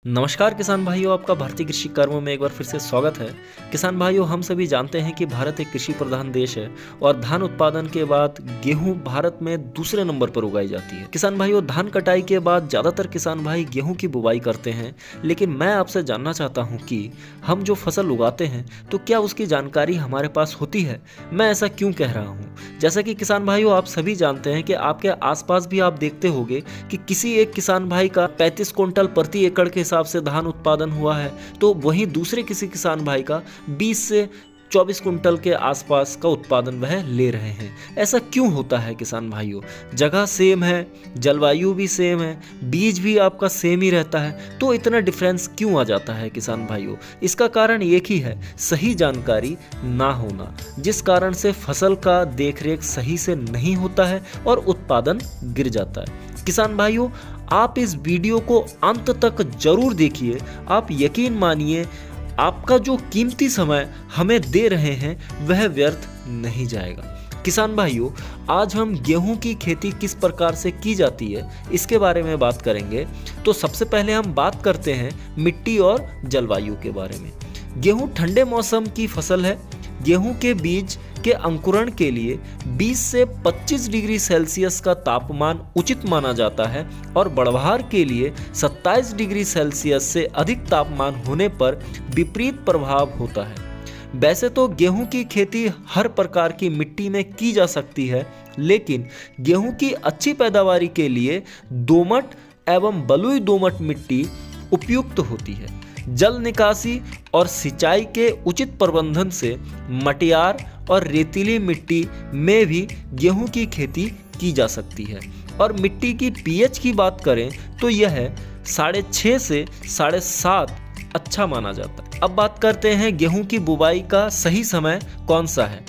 नमस्कार किसान भाइयों, आपका भारतीय कृषि कर्म में एक बार फिर से स्वागत है। किसान भाइयों, हम सभी जानते हैं कि भारत एक कृषि प्रधान देश है और धान उत्पादन के बाद गेहूं भारत में दूसरे नंबर पर उगाई जाती है। किसान भाइयों, धान कटाई के बाद ज्यादातर किसान भाई गेहूं की बुवाई करते हैं, लेकिन मैं आपसे जानना चाहता हूं कि हम जो फसल उगाते हैं तो क्या उसकी जानकारी हमारे पास होती है। मैं ऐसा क्यों कह रहा हूँ? जैसा कि किसान भाइयों, आप सभी जानते हैं कि आपके आसपास भी आप देखते होंगे कि किसी एक किसान भाई का 35 क्विंटल प्रति एकड़ के हिसाब से धान उत्पादन हुआ है, तो वहीं दूसरे किसी किसान भाई का 20 से 24 कुंटल के आसपास का उत्पादन वह ले रहे हैं। ऐसा क्यों होता है किसान भाइयों? जगह सेम है, जलवायु भी सेम है, बीज भी आपका सेम ही रहता है, तो इतना डिफरेंस क्यों आ जाता है किसान भाइयों? इसका कारण एक ही है, सही जानकारी ना होना, जिस कारण से फसल का देखरेख सही से नहीं होता है और उत्पादन गिर जाता है। किसान भाइयों, आप इस वीडियो को अंत तक जरूर देखिए। आप यकीन मानिए, आपका जो कीमती समय हमें दे रहे हैं वह व्यर्थ नहीं जाएगा। किसान भाइयों, आज हम गेहूं की खेती किस प्रकार से की जाती है इसके बारे में बात करेंगे। तो सबसे पहले हम बात करते हैं मिट्टी और जलवायु के बारे में। गेहूं ठंडे मौसम की फसल है। गेहूं के बीज के अंकुरण के लिए 20 से 25 डिग्री सेल्सियस का तापमान उचित माना जाता है और बढ़वार के लिए 27 डिग्री सेल्सियस से अधिक तापमान होने पर विपरीत प्रभाव होता है। वैसे तो गेहूं की खेती हर प्रकार की मिट्टी में की जा सकती है, लेकिन गेहूं की अच्छी पैदावारी के लिए दोमट एवं बलुई दोमट मिट्टी उपयुक्त होती है। जल निकासी और सिंचाई के उचित प्रबंधन से मटियार और रेतीली मिट्टी में भी गेहूं की खेती की जा सकती है। और मिट्टी की पीएच की बात करें तो यह 6.5 से 7.5 अच्छा माना जाता है। अब बात करते हैं गेहूं की बुवाई का सही समय कौन सा है।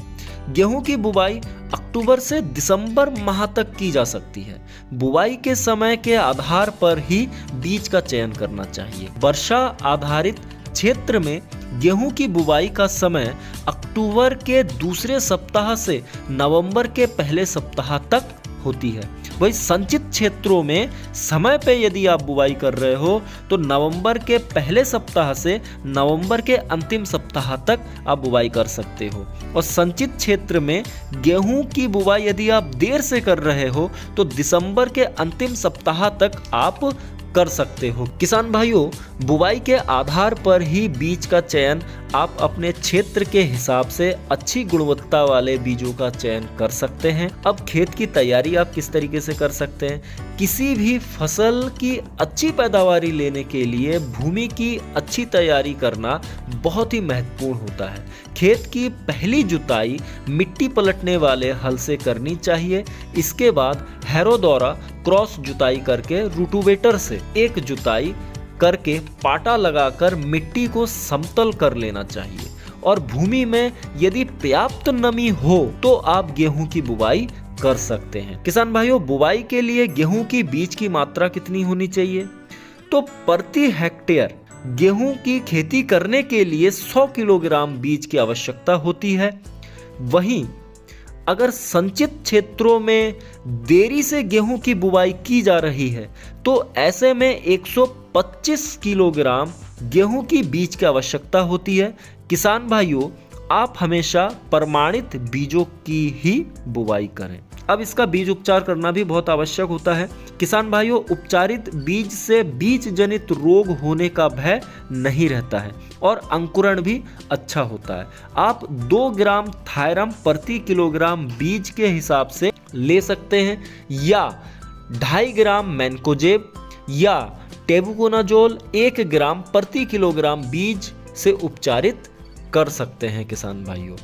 गेहूं की बुवाई अक्टूबर से दिसंबर माह तक की जा सकती है। बुवाई के समय के आधार पर ही बीज का चयन करना चाहिए। वर्षा आधारित क्षेत्र में गेहूं की बुवाई का समय अक्टूबर के दूसरे सप्ताह से नवंबर के पहले सप्ताह तक होती है। वही संचित क्षेत्रों में समय पे यदि आप बुवाई कर रहे हो तो नवंबर के पहले सप्ताह से नवंबर के अंतिम सप्ताह तक आप बुवाई कर सकते हो। और संचित क्षेत्र में गेहूं की बुवाई यदि आप देर से कर रहे हो तो दिसंबर के अंतिम सप्ताह तक आप कर सकते हो। किसान भाइयों, बुवाई के आधार पर ही बीज का चयन आप अपने क्षेत्र के हिसाब से अच्छी गुणवत्ता वाले बीजों का चयन कर सकते हैं। अब खेत की तैयारी आप किस तरीके से कर सकते हैं? किसी भी फसल की अच्छी पैदावारी लेने के लिए भूमि की अच्छी तैयारी करना बहुत ही महत्वपूर्ण होता है। खेत की पहली जुताई मिट्टी पलटने वाले हल से करनी चाहिए। इसके बाद हैरो द्वारा क्रॉस जुताई करके रूटोवेटर से एक जुताई करके पाटा लगाकर मिट्टी को समतल कर लेना चाहिए। और भूमि में यदि पर्याप्त नमी हो तो आप गेहूं की बुवाई कर सकते हैं। किसान भाइयों, बुवाई के लिए गेहूं की बीज की मात्रा कितनी होनी चाहिए? तो प्रति हेक्टेयर गेहूं की खेती करने के लिए 100 किलोग्राम बीज की आवश्यकता होती है। वहीं अगर संचित क्षेत्रों में देरी से गेहूं की बुवाई की जा रही है तो ऐसे में 125 किलोग्राम गेहूं की बीज की आवश्यकता होती है। किसान भाइयों, आप हमेशा प्रमाणित बीजों की ही बुवाई करें। अब इसका बीज उपचार करना भी बहुत आवश्यक होता है। किसान भाइयों, उपचारित बीज से बीज जनित रोग होने का भय नहीं रहता है और अंकुरण भी अच्छा होता है। आप 2 ग्राम थायरम प्रति किलोग्राम बीज के हिसाब से ले सकते हैं या 2.5 ग्राम मैनकोजेब या टेबुकोनाजोल 1 ग्राम प्रति किलोग्राम बीज से उपचारित कर सकते हैं। किसान भाइयों,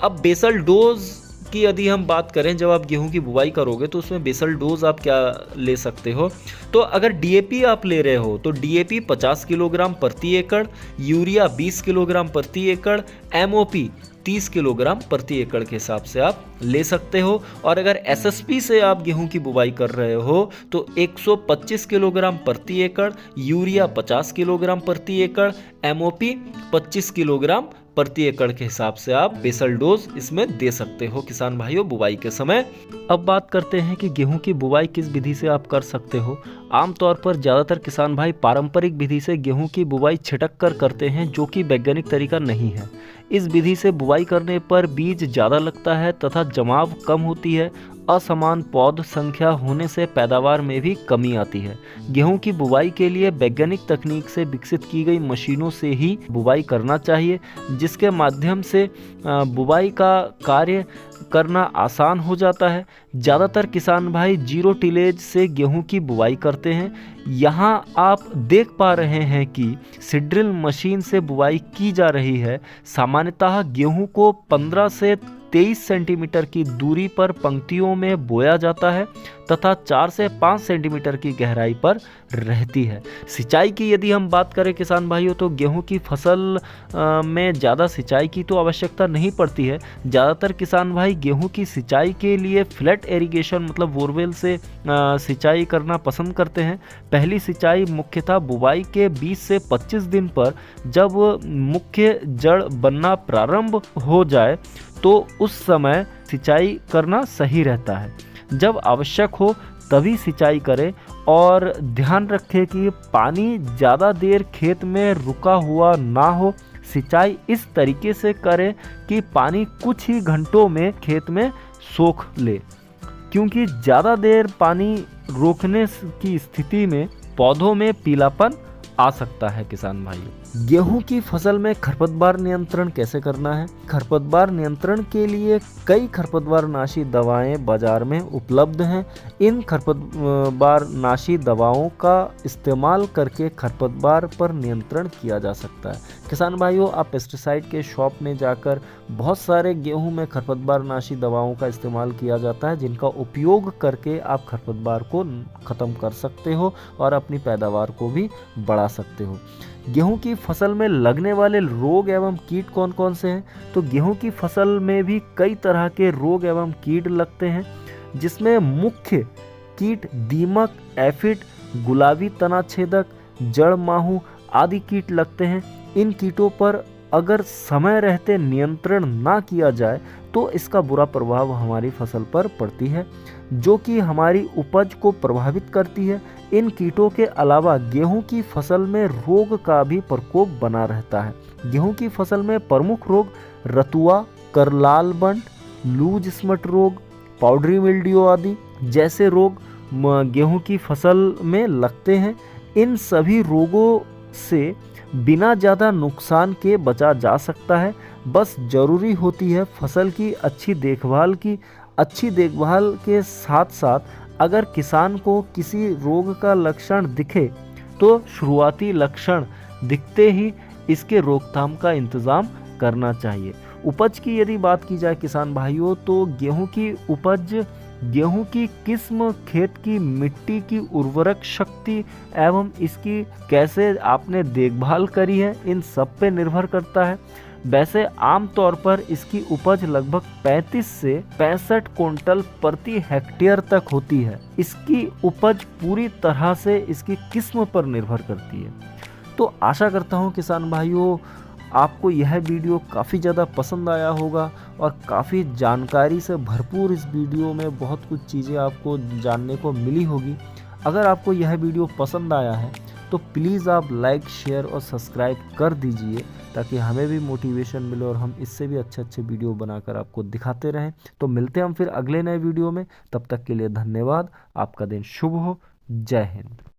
अब बेसल डोज की यदि हम बात करें, जब आप गेहूं की बुवाई करोगे तो उसमें बेसल डोज आप क्या ले सकते हो? तो अगर डीएपी आप ले रहे हो तो डीएपी 50 किलोग्राम प्रति एकड़, यूरिया 20 किलोग्राम प्रति एकड़, एमओपी 30 किलोग्राम प्रति एकड़ के हिसाब से आप ले सकते हो। और अगर एसएसपी से आप गेहूं की बुवाई कर रहे हो तो 125 किलोग्राम प्रति एकड़, यूरिया 50 किलोग्राम प्रति एकड़, एमओपी 25 किलोग्राम प्रति एकड़ के हिसाब से आप बेसल डोज इसमें दे सकते हो किसान भाइयों बुवाई के समय। अब बात करते हैं कि गेहूं की बुवाई किस विधि से आप कर सकते हो। आमतौर पर ज़्यादातर किसान भाई पारंपरिक विधि से गेहूं की बुवाई छिटक कर करते हैं, जो कि वैज्ञानिक तरीका नहीं है। इस विधि से बुवाई करने पर बीज ज़्यादा लगता है तथा जमाव कम होती है। असमान पौध संख्या होने से पैदावार में भी कमी आती है। गेहूं की बुवाई के लिए वैज्ञानिक तकनीक से विकसित की गई मशीनों से ही बुवाई करना चाहिए, जिसके माध्यम से बुवाई का कार्य करना आसान हो जाता है। ज़्यादातर किसान भाई जीरो टिलेज से गेहूं की बुवाई करते हैं। यहाँ आप देख पा रहे हैं कि सीड्रिल मशीन से बुवाई की जा रही है। सामान्यतः गेहूं को 15 से 23 सेंटीमीटर की दूरी पर पंक्तियों में बोया जाता है तथा 4 से 5 सेंटीमीटर की गहराई पर रहती है। सिंचाई की यदि हम बात करें किसान भाइयों, तो गेहूं की फसल में ज़्यादा सिंचाई की तो आवश्यकता नहीं पड़ती है। ज़्यादातर किसान भाई गेहूं की सिंचाई के लिए फ्लैट इरिगेशन मतलब बोरवेल से सिंचाई करना पसंद करते हैं। पहली सिंचाई मुख्यतः बुवाई के 20 से 25 दिन पर जब मुख्य जड़ बनना प्रारंभ हो जाए तो उस समय सिंचाई करना सही रहता है। जब आवश्यक हो तभी सिंचाई करें और ध्यान रखें कि पानी ज़्यादा देर खेत में रुका हुआ ना हो। सिंचाई इस तरीके से करें कि पानी कुछ ही घंटों में खेत में सोख ले, क्योंकि ज़्यादा देर पानी रोकने की स्थिति में पौधों में पीलापन आ सकता है। किसान भाइयों, गेहूं की फसल में खरपतवार नियंत्रण कैसे करना है। खरपतवार नियंत्रण के लिए कई खरपतवारनाशी दवाएं बाजार में उपलब्ध हैं। इन खरपतवारनाशी दवाओं का इस्तेमाल करके खरपतवार पर नियंत्रण किया जा सकता है। किसान भाइयों, आप पेस्टिसाइड के शॉप में जाकर बहुत सारे गेहूं में खरपतवारनाशी दवाओं का इस्तेमाल किया जाता है, जिनका उपयोग करके आप खरपतवार को ख़त्म कर सकते हो और अपनी पैदावार को भी बढ़ा सकते हो। गेहूं की फसल में लगने वाले रोग एवं कीट कौन कौन से हैं? तो गेहूं की फसल में भी कई तरह के रोग एवं कीट लगते हैं, जिसमें मुख्य कीट दीमक, एफिड, गुलाबी तना छेदक, जड़ माहू आदि कीट लगते हैं। इन कीटों पर अगर समय रहते नियंत्रण ना किया जाए तो इसका बुरा प्रभाव हमारी फसल पर पड़ती है, जो कि हमारी उपज को प्रभावित करती है। इन कीटों के अलावा गेहूं की फसल में रोग का भी प्रकोप बना रहता है। गेहूं की फसल में प्रमुख रोग रतुआ, करलाल बंट, लूज स्मट रोग, पाउडरी मिल्ड्यू आदि जैसे रोग गेहूं की फसल में लगते हैं। इन सभी रोगों से बिना ज़्यादा नुकसान के बचा जा सकता है। बस ज़रूरी होती है फसल की अच्छी देखभाल की। अच्छी देखभाल के साथ साथ अगर किसान को किसी रोग का लक्षण दिखे तो शुरुआती लक्षण दिखते ही इसके रोकथाम का इंतज़ाम करना चाहिए। उपज की यदि बात की जाए किसान भाइयों, तो गेहूं की उपज गेहूं की किस्म, खेत की मिट्टी की उर्वरक शक्ति एवं इसकी कैसे आपने देखभाल करी है, इन सब पे निर्भर करता है। वैसे आमतौर पर इसकी उपज लगभग 35 से 65 क्विंटल प्रति हेक्टेयर तक होती है। इसकी उपज पूरी तरह से इसकी किस्म पर निर्भर करती है। तो आशा करता हूँ किसान भाइयों आपको यह वीडियो काफ़ी ज़्यादा पसंद आया होगा और काफ़ी जानकारी से भरपूर इस वीडियो में बहुत कुछ चीज़ें आपको जानने को मिली होगी। अगर आपको यह वीडियो पसंद आया है तो प्लीज़ आप लाइक, शेयर और सब्सक्राइब कर दीजिए, ताकि हमें भी मोटिवेशन मिले और हम इससे भी अच्छे वीडियो बनाकर आपको दिखाते रहें। तो मिलते हैं हम फिर अगले नए वीडियो में। तब तक के लिए धन्यवाद। आपका दिन शुभ हो। जय हिंद।